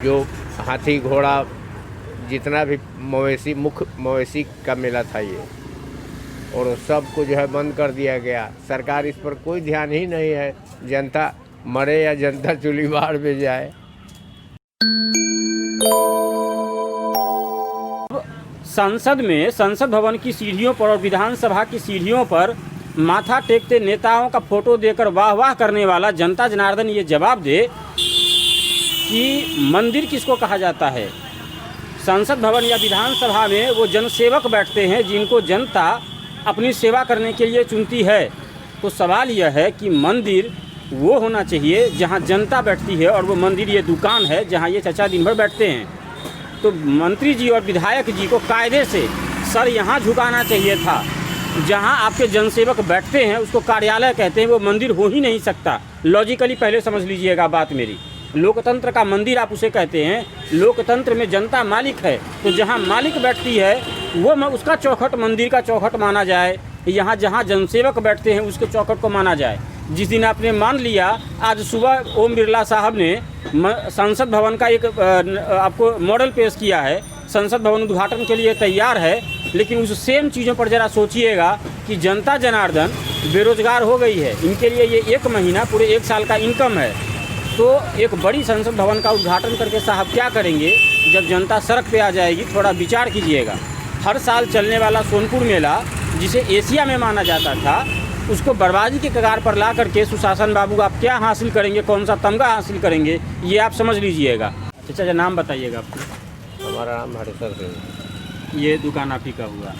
जो हाथी घोड़ा जितना भी मवेशी मुख्य मवेशी का मेला था ये, और सबको जो है बंद कर दिया गया। सरकार इस पर कोई ध्यान ही नहीं है। जनता मरे या जनता चूल्ही बाढ़ में जाए। संसद भवन की सीढ़ियों पर और विधानसभा की सीढ़ियों पर माथा टेकते नेताओं का फोटो देकर वाह वाह करने वाला जनता जनार्दन ये जवाब दे कि मंदिर किसको कहा जाता है। संसद भवन या विधानसभा में वो जनसेवक बैठते हैं जिनको जनता अपनी सेवा करने के लिए चुनती है। तो सवाल यह है कि मंदिर वो होना चाहिए जहां जनता बैठती है, और वो मंदिर ये दुकान है जहां ये चचा दिन भर बैठते हैं। तो मंत्री जी और विधायक जी को कायदे से सर यहाँ झुकाना चाहिए था। जहाँ आपके जनसेवक बैठते हैं उसको कार्यालय कहते हैं, वो मंदिर हो ही नहीं सकता। लॉजिकली पहले समझ लीजिएगा बात मेरी। लोकतंत्र का मंदिर आप उसे कहते हैं। लोकतंत्र में जनता मालिक है, तो जहाँ मालिक बैठती है वो उसका चौखट मंदिर का चौखट माना जाए। यहाँ जहाँ जनसेवक बैठते हैं उसके चौखट को माना जाए। जिस दिन आपने मान लिया, आज सुबह ओम बिरला साहब ने संसद भवन का एक आपको मॉडल पेश किया है। संसद भवन उद्घाटन के लिए तैयार है, लेकिन उस सेम चीज़ों पर ज़रा सोचिएगा कि जनता जनार्दन बेरोजगार हो गई है। इनके लिए ये एक महीना पूरे एक साल का इनकम है। तो एक बड़ी संसद भवन का उद्घाटन करके साहब क्या करेंगे जब जनता सड़क पे आ जाएगी? थोड़ा विचार कीजिएगा। हर साल चलने वाला सोनपुर मेला, जिसे एशिया में माना जाता था, उसको बर्बादी के कगार पर ला करके सुशासन बाबू आप क्या हासिल करेंगे, कौन सा तमगा हासिल करेंगे, ये आप समझ लीजिएगा। चाचा नाम बताइएगा आपको। हमारा नाम हरेश्वर सिंह। ये दुकान आप ही का हुआ।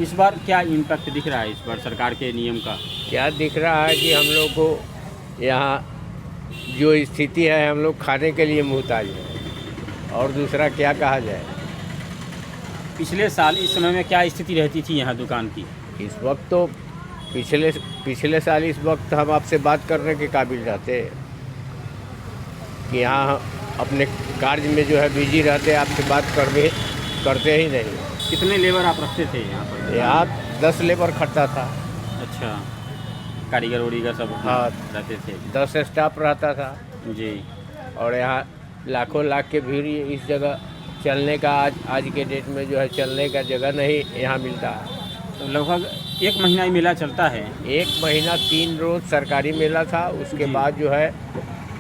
इस बार क्या इम्पैक्ट दिख रहा है इस बार सरकार के नियम का? क्या दिख रहा है कि हम लोग को यहाँ जो स्थिति है, हम लोग खाने के लिए मुहताज हैं, और दूसरा क्या कहा जाए। पिछले साल इस समय में क्या स्थिति रहती थी यहाँ दुकान की? इस वक्त तो पिछले साल इस वक्त हम आपसे बात करने के काबिल रहते कि यहाँ अपने कार्य में जो है बिजी रहते, आपसे बात करते ही नहीं। कितने लेबर आप रखते थे यहाँ पर? यहाँ 10 लेबर खटता था। अच्छा, कारीगर उरीगर सब हाँ रहते थे। 10 स्टाफ रहता था जी। और यहाँ लाखों लाख के भीड़ इस जगह चलने का आज के डेट में जो है चलने का जगह नहीं यहाँ मिलता है। तो लगभग एक महीना ही मेला चलता है। एक महीना 3 रोज सरकारी मेला था, उसके बाद जो है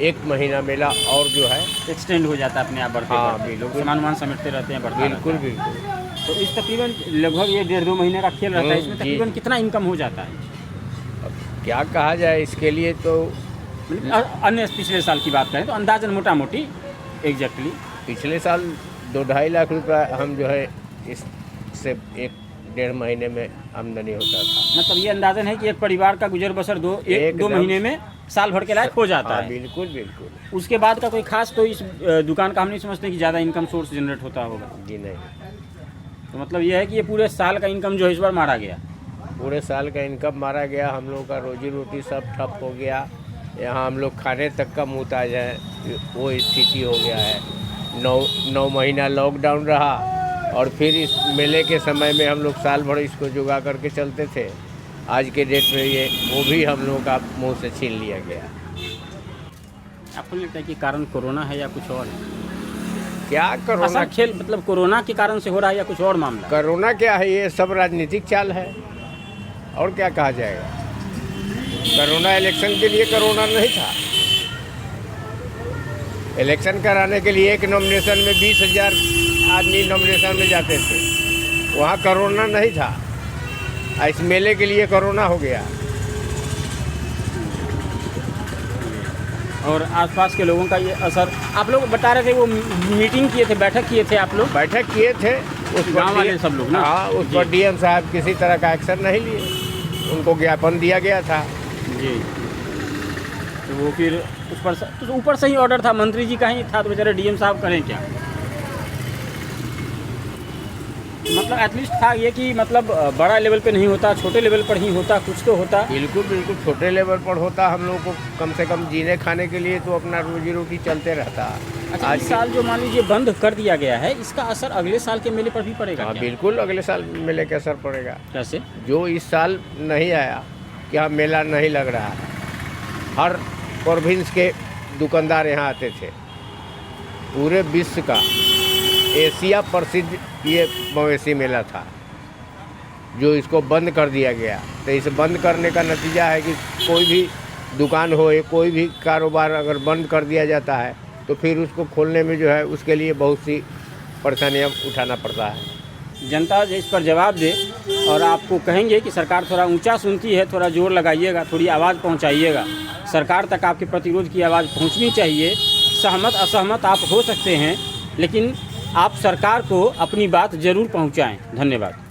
1 महीना मेला और जो है एक्सटेंड हो जाता है अपने आप बढ़ते। हाँ, बढ़ते। बिल्कुल। सामान वामान समेटते रहते हैं, बढ़ता बिल्कुल रहता है। बिल्कुल। तो इस तकरीबन लगभग ये 1.5-2 महीने का खेल रहता है। इसमें तकरीबन कितना इनकम हो जाता है? अब क्या कहा जाए इसके लिए, तो अन्य पिछले साल की बात करें तो अंदाजन मोटा मोटी एग्जैक्टली पिछले साल 2-2.5 लाख रुपया हम जो है इससे 1-1.5 महीने में आमदनी होता था। मतलब ये अंदाजन है कि एक परिवार का गुजर बसर 1-2 महीने में साल भर के लायक हो जाता है। बिल्कुल बिल्कुल। उसके बाद का कोई खास तो इस दुकान का हम नहीं समझते कि ज़्यादा इनकम सोर्स जनरेट होता होगा। जी नहीं। तो मतलब ये है कि ये पूरे साल का इनकम जो है इस बार मारा गया। पूरे साल का इनकम मारा गया। हम लोग का रोजी रोटी सब ठप हो गया। यहाँ हम लोग खाने तक का मुहताज है, वो स्थिति हो गया है। 9 महीना लॉकडाउन रहा, और फिर इस मेले के समय में हम लोग साल भर इसको जुगा करके चलते थे। आज के डेट में ये वो भी हम लोग का मुंह से छीन लिया गया। आपको लगता है कि कारण कोरोना है या कुछ और है? क्या कोरोना खेल मतलब कोरोना के कारण से हो रहा है या कुछ और मामला? कोरोना क्या है, ये सब राजनीतिक चाल है, और क्या कहा जाएगा। कोरोना इलेक्शन के लिए कोरोना नहीं था। इलेक्शन कराने के लिए एक नॉमिनेशन में 20,000 आदमी नॉमिनेशन में जाते थे, वहाँ कोरोना नहीं था। इस मेले के लिए कोरोना हो गया। और आसपास के लोगों का ये असर, आप लोग बता रहे थे वो मीटिंग किए थे, बैठक किए थे आप लोग? बैठक किए थे, उस गाँव वाले सब लोग ना? हाँ, उस पर डीएम साहब किसी तरह का एक्शन नहीं लिए, उनको ज्ञापन दिया गया था। जी। तो वो फिर उस पर तो ऊपर से ही ऑर्डर था, मंत्री जी का ही था, तो बेचारे डीएम साहब करें क्या? मतलब एटलीस्ट था ये कि मतलब बड़ा लेवल पे नहीं होता, छोटे लेवल पर ही होता, कुछ तो होता। बिल्कुल बिल्कुल, छोटे लेवल पर होता। हम लोगों को कम से कम जीने खाने के लिए तो अपना रोजी रोटी चलते रहता। अच्छा, इस साल जो मान लीजिए बंद कर दिया गया है, इसका असर अगले साल के मेले पर भी पड़ेगा? हाँ क्या? बिल्कुल, अगले साल मेले का असर पड़ेगा। कैसे? जो इस साल नहीं आया, क्या मेला नहीं लग रहा है। हर प्रोविंस के दुकानदार यहाँ आते थे, पूरे विश्व का एशिया प्रसिद्ध ये मवेशी मेला था, जो इसको बंद कर दिया गया। तो इसे बंद करने का नतीजा है कि कोई भी दुकान हो या कोई भी कारोबार अगर बंद कर दिया जाता है तो फिर उसको खोलने में जो है उसके लिए बहुत सी परेशानियाँ उठाना पड़ता है। जनता इस पर जवाब दे और आपको कहेंगे कि सरकार थोड़ा ऊंचा सुनती है, थोड़ा जोर लगाइएगा, थोड़ी आवाज़ पहुंचाइएगा। सरकार तक आपके प्रतिरोध की आवाज़ पहुंचनी चाहिए। सहमत असहमत आप हो सकते हैं, लेकिन आप सरकार को अपनी बात ज़रूर पहुंचाएं। धन्यवाद।